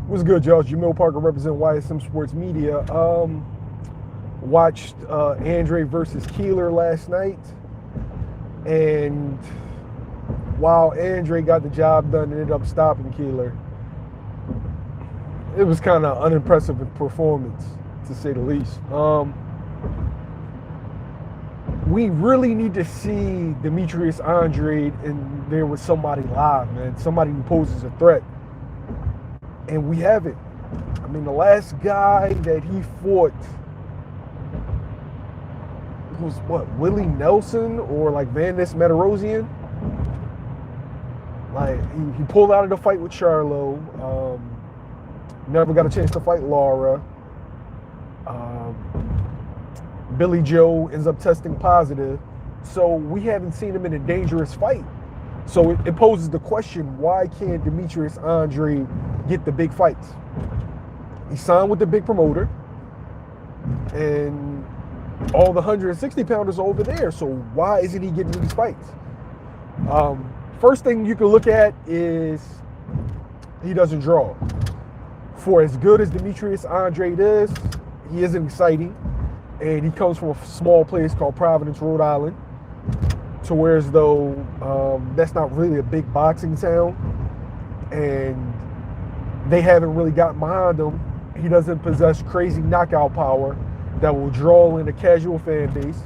What's good, y'all? It's Jamil Parker representing YSM Sports Media. Watched Andrade versus Keeler last night, and while Andrade got the job done and ended up stopping Keeler, it was kind of unimpressive performance, to say the least. We really need to see Demetrius Andrade in there with somebody live, man. Somebody who poses a threat. And we haven't. I mean, the last guy that he fought was what, Willie Nelson or like Van Ness Metarosian? Like, he pulled out of the fight with Charlo. Never got a chance to fight Laura. Billy Joe ends up testing positive. So we haven't seen him in a dangerous fight. So it poses the question, why can't Demetrius Andrade get the big fights? He signed with the big promoter, and all the 160-pounders are over there. So why isn't he getting these fights? First thing you can look at is he doesn't draw. For as good as Demetrius Andrade is, he isn't exciting. And he comes from a small place called Providence, Rhode Island, to where as though that's not really a big boxing town, and they haven't really gotten behind him. He doesn't possess crazy knockout power that will draw in a casual fan base,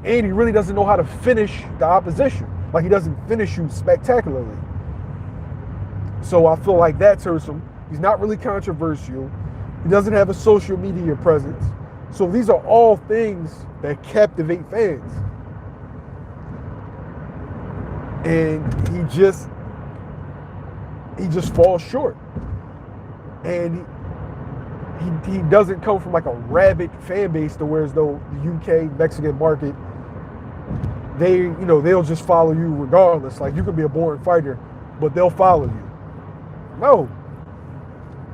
and he really doesn't know how to finish the opposition. Like, he doesn't finish you spectacularly. So I feel like that hurts him. He's not really controversial. He doesn't have a social media presence. So these are all things that captivate fans. And he just falls short. And he doesn't come from like a rabid fan base to where as though the UK Mexican market, they'll just follow you regardless. Like, you could be a boring fighter, but they'll follow you. No.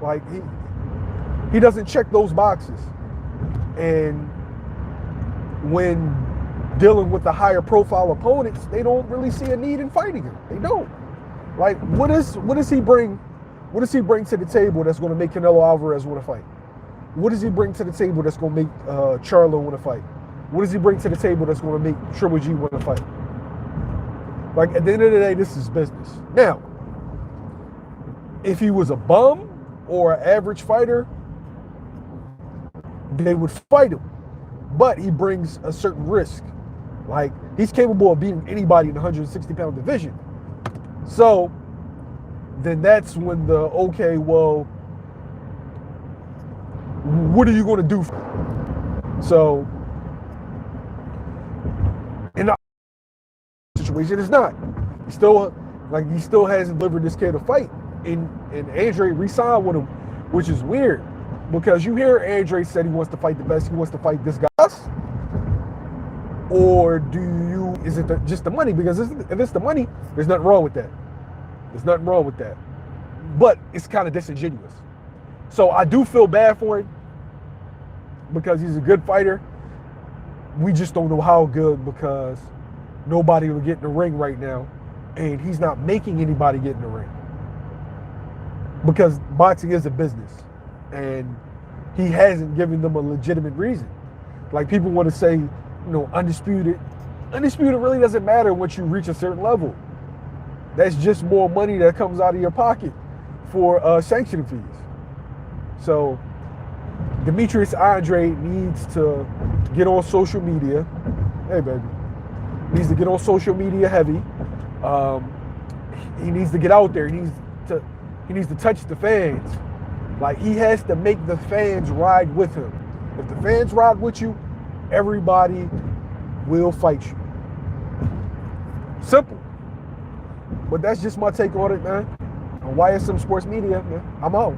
Like, he doesn't check those boxes. And when dealing with the higher profile opponents, they don't really see a need in fighting him. They don't. Like, what does he bring? What does he bring to the table that's going to make Canelo Alvarez want to fight? What does he bring to the table that's going to make Charlo want to fight? What does he bring to the table that's going to make Triple G want to fight? Like, at the end of the day, this is business. Now, if he was a bum or an average fighter, they would fight him. But he brings a certain risk. Like, he's capable of beating anybody in the 160-pound division. So then that's when okay, well, what are you going to do? So in the situation, it's not. He still hasn't delivered this kid a fight. And Andrade re-signed with him, which is weird. Because you hear Andrade said he wants to fight the best, he wants to fight this guy. Or is it just the money? Because if it's the money, there's nothing wrong with that. There's nothing wrong with that. But it's kind of disingenuous. So I do feel bad for him because he's a good fighter. We just don't know how good, because nobody will get in the ring right now. And he's not making anybody get in the ring. Because boxing is a business. And he hasn't given them a legitimate reason. Like, people want to say, undisputed. Undisputed really doesn't matter once you reach a certain level. That's just more money that comes out of your pocket for sanctioning fees. So Demetrius Andrade needs to get on social media. Hey, baby. Needs to get on social media heavy. He needs to get out there. He needs to touch the fans. Like, he has to make the fans ride with him. If the fans ride with you, everybody will fight you. Simple. But that's just my take on it, man. On YSM Sports Media, man. I'm out.